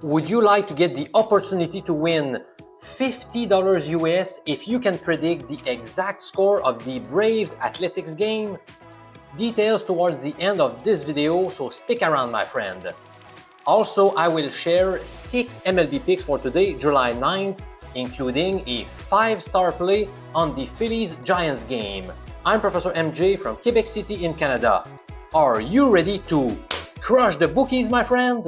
Would you like to get the opportunity to win $50 US if you can predict the exact score of the Braves Athletics game? Details towards the end of this video, so stick around, my friend. Also, I will share 6 MLB picks for today, July 9th, including a 5-star play on the Phillies-Giants game. I'm Professor MJ from Quebec City in Canada. Are you ready to crush the bookies, my friend?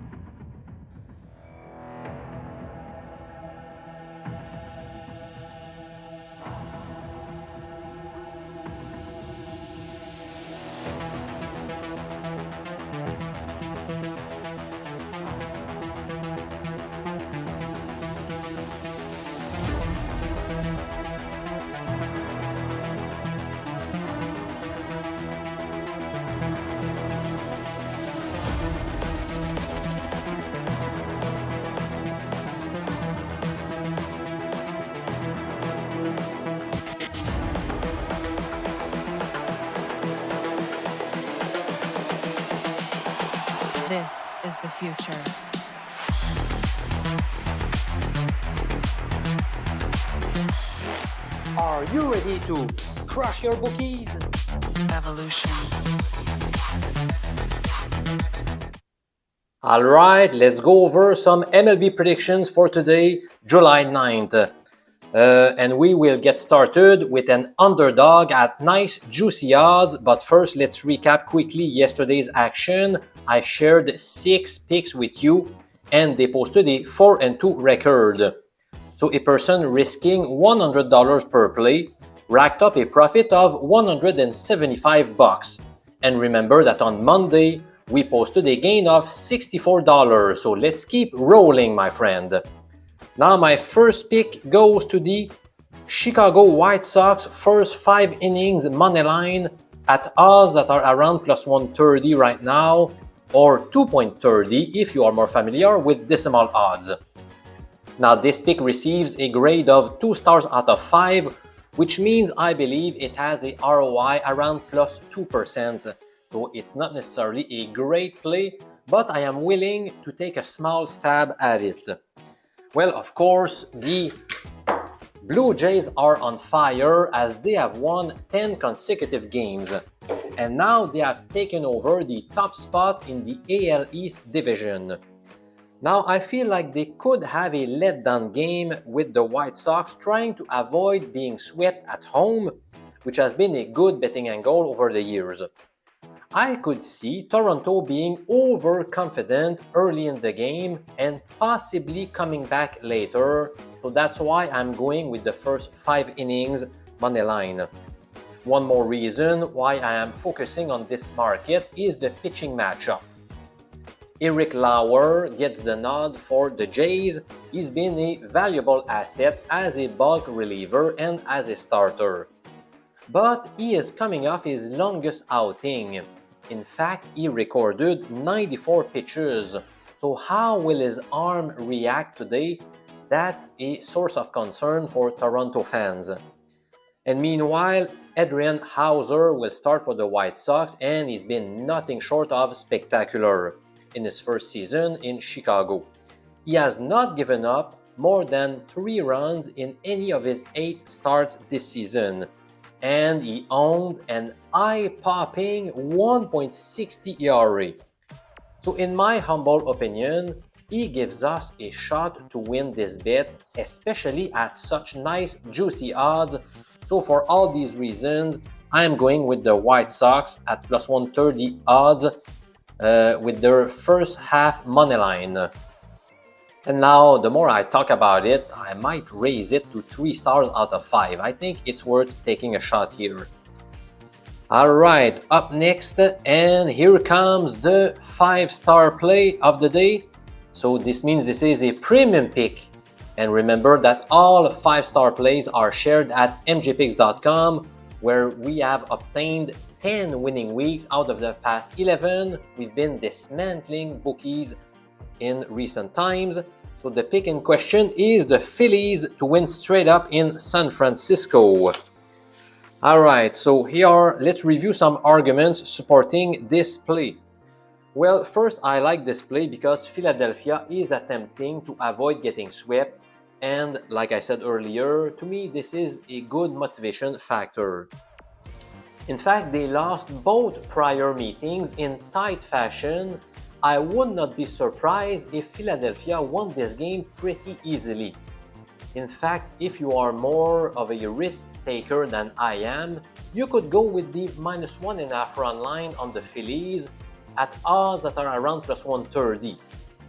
This is the future. Are you ready to crush your bookies? Evolution. All right, let's go over some MLB predictions for today, July 9th. And we will get started with an underdog at nice juicy odds. But first, let's recap quickly yesterday's action. I shared 6 picks with you and they posted a 4-2 record. So a person risking $100 per play racked up a profit of $175. And remember that on Monday, we posted a gain of $64. So let's keep rolling, my friend. Now my first pick goes to the Chicago White Sox first 5 innings money line at odds that are around plus 130 right now, or 2.30 if you are more familiar with decimal odds. Now this pick receives a grade of 2 stars out of 5, which means I believe it has a ROI around plus 2%. So it's not necessarily a great play, but I am willing to take a small stab at it. Well, of course, the Blue Jays are on fire as they have won 10 consecutive games. And now they have taken over the top spot in the AL East division. Now, I feel like they could have a letdown game with the White Sox trying to avoid being swept at home, which has been a good betting angle over the years. I could see Toronto being overconfident early in the game and possibly coming back later, so that's why I'm going with the first 5 innings money line. One more reason why I am focusing on this market is the pitching matchup. Eric Lauer gets the nod for the Jays. He's been a valuable asset as a bulk reliever and as a starter. But he is coming off his longest outing. In fact, he recorded 94 pitches. So how will his arm react today? That's a source of concern for Toronto fans. And meanwhile, Adrian Hauser will start for the White Sox, and he's been nothing short of spectacular in his first season in Chicago. He has not given up more than 3 runs in any of his 8 starts this season. And he owns an eye-popping 1.60 ERA. So in my humble opinion, he gives us a shot to win this bet, especially at such nice juicy odds. So for all these reasons, I'm going with the White Sox at plus 130 odds with their first half money line. And now, the more I talk about it, I might raise it to 3 stars out of 5. I think it's worth taking a shot here. All right, up next, and here comes the 5-star play of the day. So this means this is a premium pick. And remember that all 5-star plays are shared at mjpicks.com, where we have obtained 10 winning weeks out of the past 11. We've been dismantling bookies in recent times. So the pick in question is the Phillies to win straight up in San Francisco. All right, so here let's review some arguments supporting this play. Well, first, I like this play because Philadelphia is attempting to avoid getting swept. And like I said earlier, to me, this is a good motivation factor. In fact, they lost both prior meetings in tight fashion. I would not be surprised if Philadelphia won this game pretty easily. In fact, if you are more of a risk taker than I am, you could go with the -1.5 run line on the Phillies at odds that are around +130.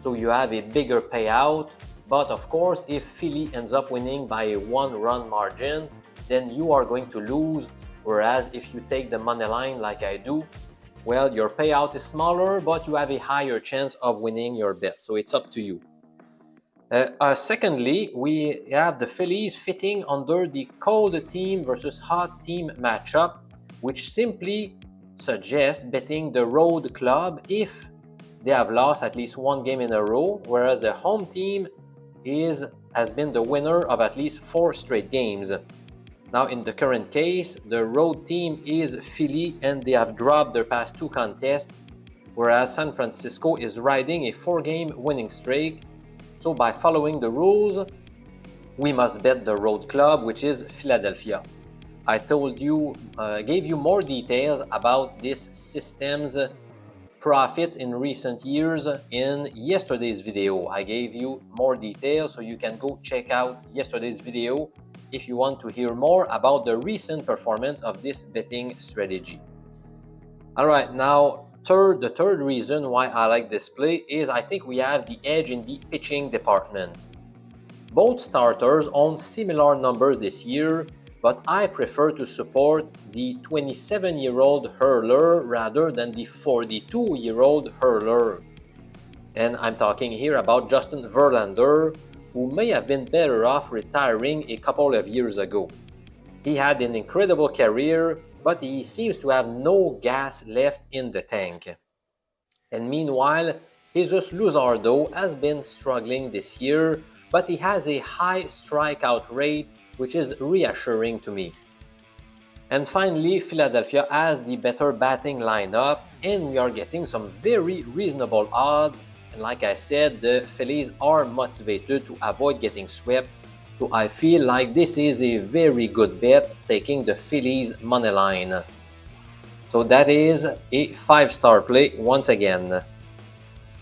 So you have a bigger payout, but of course, if Philly ends up winning by a 1-run margin, then you are going to lose. Whereas if you take the money line like I do, well, your payout is smaller, but you have a higher chance of winning your bet. So it's up to you. Secondly, we have the Phillies fitting under the cold team versus hot team matchup, which simply suggests betting the road club if they have lost at least one game in a row, whereas the home team has been the winner of at least 4 straight games. Now, in the current case, the road team is Philly and they have dropped their past 2 contests, whereas San Francisco is riding a 4-game winning streak. So by following the rules, we must bet the road club, which is Philadelphia. I gave you more details about this system's profits in recent years in yesterday's video. I gave you more details, so you can go check out yesterday's video if you want to hear more about the recent performance of this betting strategy. All right, now the third reason why I like this play is I think we have the edge in the pitching department. Both starters own similar numbers this year, but I prefer to support the 27-year-old hurler rather than the 42-year-old hurler. And I'm talking here about Justin Verlander, who may have been better off retiring a couple of years ago. He had an incredible career, but he seems to have no gas left in the tank. And meanwhile, Jesus Luzardo has been struggling this year, but he has a high strikeout rate, which is reassuring to me. And finally, Philadelphia has the better batting lineup, and we are getting some very reasonable odds. And like I said, the Phillies are motivated to avoid getting swept. So I feel like this is a very good bet, taking the Phillies money line. So that is a 5-star play once again.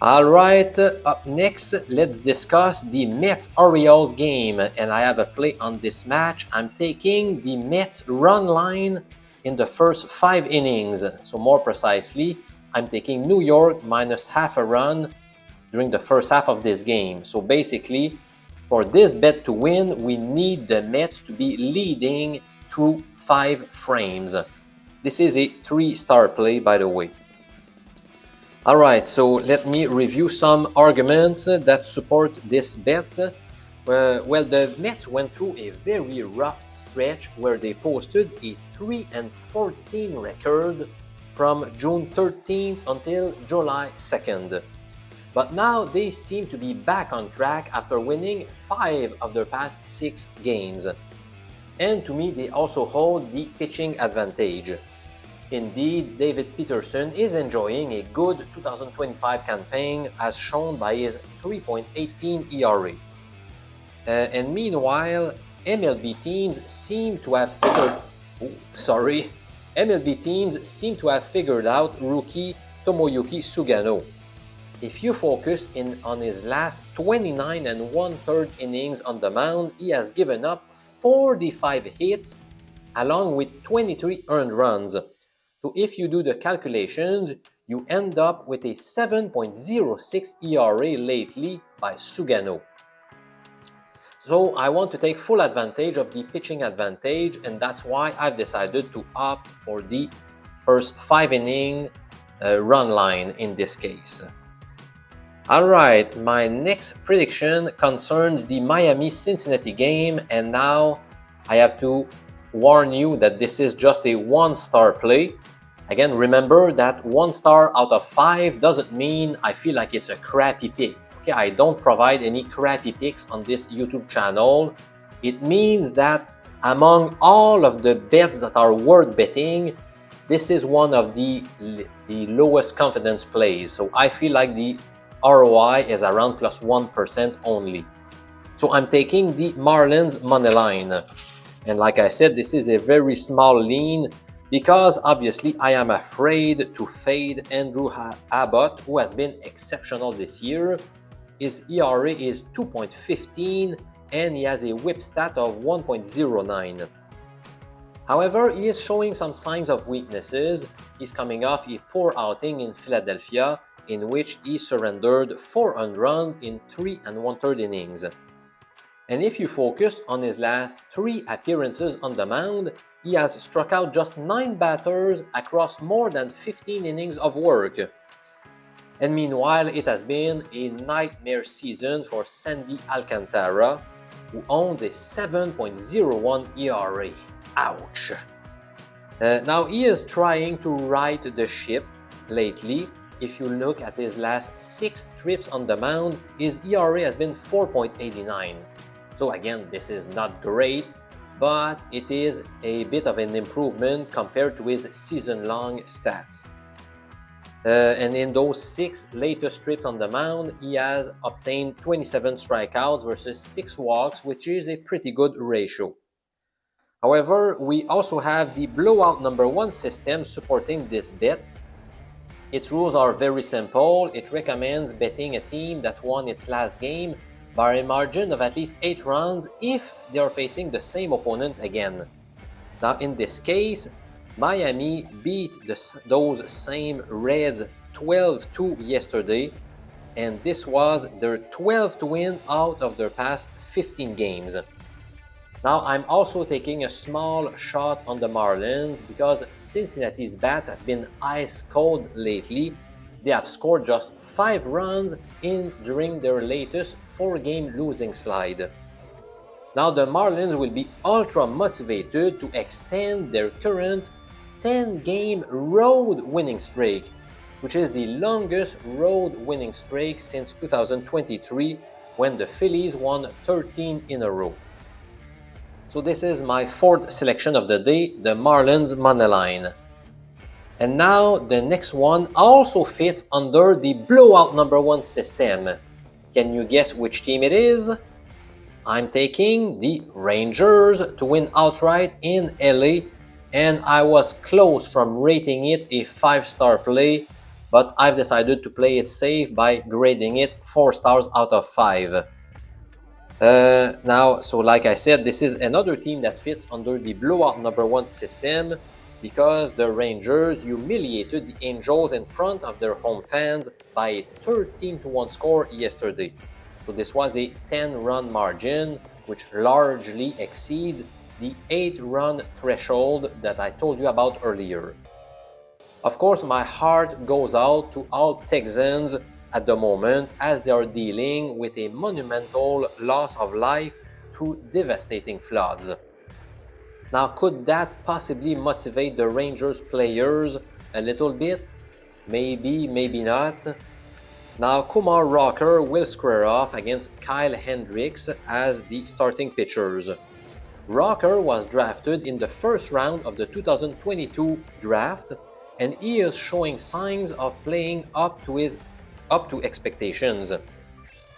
Alright, up next, let's discuss the Mets-Orioles game. And I have a play on this match. I'm taking the Mets run line in the first 5 innings. So more precisely, I'm taking New York -0.5 run during the first half of this game. So basically, for this bet to win, we need the Mets to be leading through 5 frames. This is a 3-star play, by the way. Alright, so let me review some arguments that support this bet. Well, the Mets went through a very rough stretch where they posted a 3-14 record from June 13th until July 2nd. But now they seem to be back on track after winning 5 of their past 6 games. And to me, they also hold the pitching advantage. Indeed, David Peterson is enjoying a good 2025 campaign as shown by his 3.18 ERA. And meanwhile, MLB teams seem to have figured out rookie Tomoyuki Sugano. If you focus on his last 29 1/3 innings on the mound, he has given up 45 hits along with 23 earned runs. So if you do the calculations, you end up with a 7.06 ERA lately by Sugano. So I want to take full advantage of the pitching advantage, and that's why I've decided to opt for the first 5-inning run line in this case. Alright, my next prediction concerns the Miami-Cincinnati game, and now I have to warn you that this is just a 1-star play. Again, remember that 1 star out of 5 doesn't mean I feel like it's a crappy pick. Okay, I don't provide any crappy picks on this YouTube channel. It means that among all of the bets that are worth betting, this is one of the lowest confidence plays. So I feel like the ROI is around plus 1% only. So I'm taking the Marlins money line. And like I said, this is a very small lean because obviously I am afraid to fade Andrew Abbott, who has been exceptional this year. His ERA is 2.15 and he has a whip stat of 1.09. However, he is showing some signs of weaknesses. He's coming off a poor outing in Philadelphia, in which he surrendered 4 earned runs in 3 1/3 innings. And if you focus on his last 3 appearances on the mound, he has struck out just 9 batters across more than 15 innings of work. And meanwhile, it has been a nightmare season for Sandy Alcantara, who owns a 7.01 ERA. Ouch. Now, he is trying to right the ship lately. If you look at his last 6 trips on the mound, his ERA has been 4.89. So again, this is not great, but it is a bit of an improvement compared to his season-long stats. And in those 6 latest trips on the mound, he has obtained 27 strikeouts versus 6 walks, which is a pretty good ratio. However, we also have the Blowout #1 system supporting this bet. Its rules are very simple. It recommends betting a team that won its last game by a margin of at least 8 runs if they are facing the same opponent again. Now, in this case, Miami beat those same Reds 12-2 yesterday, and this was their 12th win out of their past 15 games. Now, I'm also taking a small shot on the Marlins because Cincinnati's bats have been ice cold lately. They have scored just 5 runs during their latest 4-game losing slide. Now, the Marlins will be ultra motivated to extend their current 10-game road winning streak, which is the longest road winning streak since 2023 when the Phillies won 13 in a row. So this is my 4th selection of the day, the Marlins money line. And now the next one also fits under the Blowout #1 system. Can you guess which team it is? I'm taking the Rangers to win outright in LA, and I was close from rating it a 5-star play, but I've decided to play it safe by grading it 4 stars out of 5. Now, so like I said, this is another team that fits under the Blowout #1 system because the Rangers humiliated the Angels in front of their home fans by a 13-1 score yesterday. So this was a 10-run margin, which largely exceeds the 8-run threshold that I told you about earlier. Of course, my heart goes out to all Texans at the moment as they are dealing with a monumental loss of life through devastating floods. Now, could that possibly motivate the Rangers players a little bit? Maybe, maybe not. Now, Kumar Rocker will square off against Kyle Hendricks as the starting pitchers. Rocker was drafted in the first round of the 2022 draft, and he is showing signs of playing up to expectations.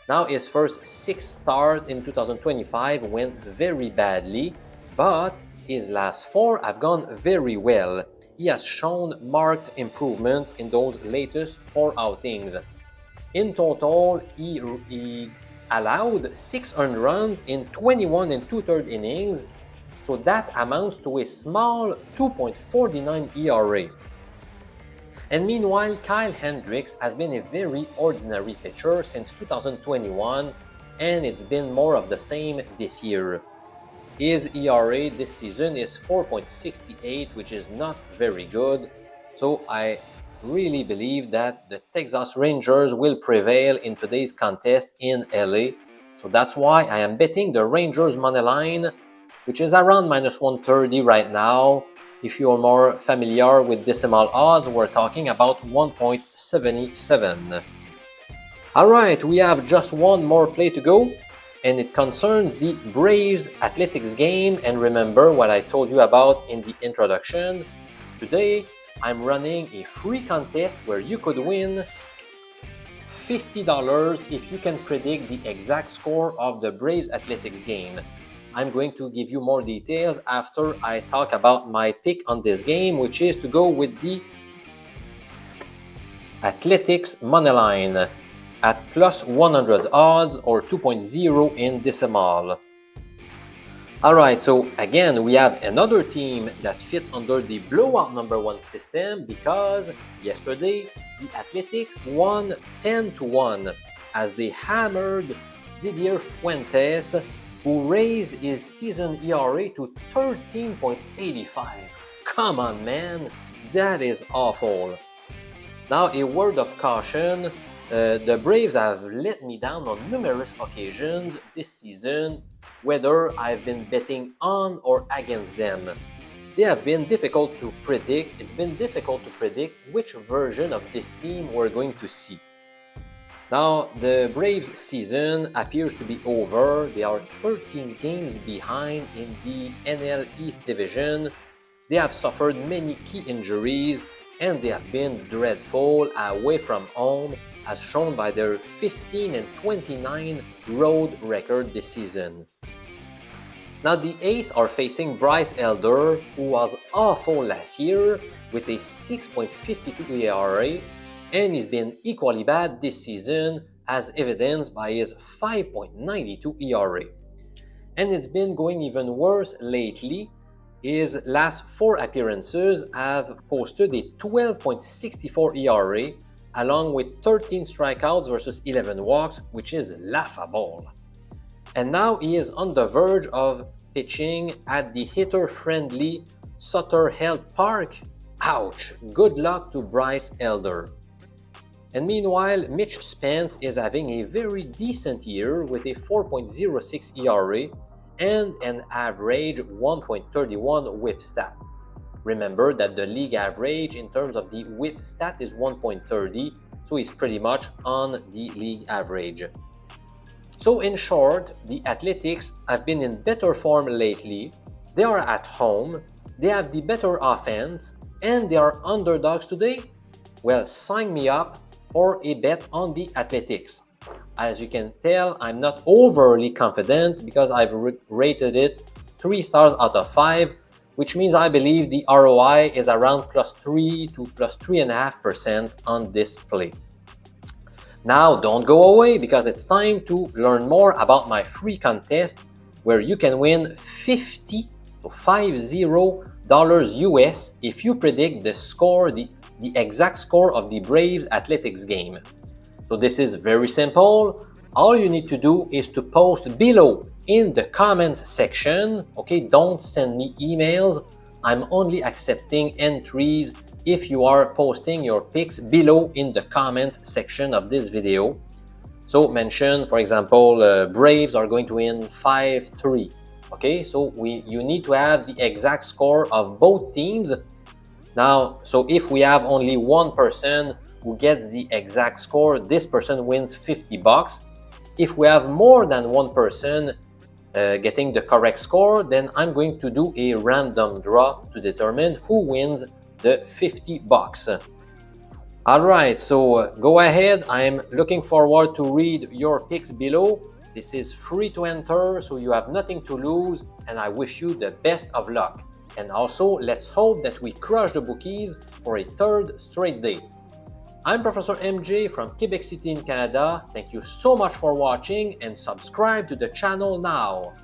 Now, his first 6 starts in 2025 went very badly, but his last 4 have gone very well. He has shown marked improvement in those latest 4 outings. In total, he allowed 6 earned runs in 21 2/3 innings, so that amounts to a small 2.49 ERA. And meanwhile, Kyle Hendricks has been a very ordinary pitcher since 2021, and it's been more of the same this year. His ERA this season is 4.68, which is not very good, so I really believe that the Texas Rangers will prevail in today's contest in LA. So that's why I am betting the Rangers money line, which is around minus 130 right now. If you're more familiar with decimal odds, we're talking about 1.77. Alright, we have just one more play to go, and it concerns the Braves Athletics game. And remember what I told you about in the introduction. Today, I'm running a free contest where you could win $50 if you can predict the exact score of the Braves Athletics game. I'm going to give you more details after I talk about my pick on this game, which is to go with the Athletics moneyline at plus 100 odds or 2.0 in decimal. Alright, so again, we have another team that fits under the blowout #1 system because yesterday the Athletics won 10-1 as they hammered Didier Fuentes, who raised his season ERA to 13.85. Come on, man, that is awful. Now, a word of caution. The Braves have let me down on numerous occasions this season, whether I've been betting on or against them. They have been difficult to predict. It's been difficult to predict which version of this team we're going to see. Now, the Braves season appears to be over. They are 13 games behind in the NL East division. They have suffered many key injuries and they have been dreadful away from home, as shown by their 15-29 road record this season. Now the A's are facing Bryce, who was awful last year with a 6.52 ERA, and he's been equally bad this season as evidenced by his 5.92 ERA. And it's been going even worse lately. His last 4 appearances have posted a 12.64 ERA along with 13 strikeouts versus 11 walks, which is laughable. And now he is on the verge of pitching at the hitter-friendly Sutter Health Park. Ouch! Good luck to Bryce Elder. And meanwhile, Mitch Spence is having a very decent year with a 4.06 ERA and an average 1.31 whip stat. Remember that the league average in terms of the whip stat is 1.30, so he's pretty much on the league average. So in short, the Athletics have been in better form lately. They are at home, they have the better offense, and they are underdogs today. Well, sign me up for a bet on the Athletics. As you can tell, I'm not overly confident because I've rated it 3 stars out of 5, which means I believe the ROI is around +3 to +3.5% on this play. Now, don't go away because it's time to learn more about my free contest where you can win $50 US if you predict the score, the exact score of the Braves Athletics game. So this is very simple. All you need to do is to post below in the comments section. Okay, don't send me emails. I'm only accepting entries if you are posting your picks below in the comments section of this video. So mention, for example, Braves are going to win 5-3. Okay, so you need to have the exact score of both teams. Now, so if we have only one person who gets the exact score, this person wins $50. If we have more than one person getting the correct score, then I'm going to do a random draw to determine who wins the $50. Alright, so go ahead. I'm looking forward to read your picks below. This is free to enter, so you have nothing to lose, and I wish you the best of luck. And also, let's hope that we crush the bookies for a 3rd straight day. I'm Professor MJ from Quebec City in Canada. Thank you so much for watching and subscribe to the channel now.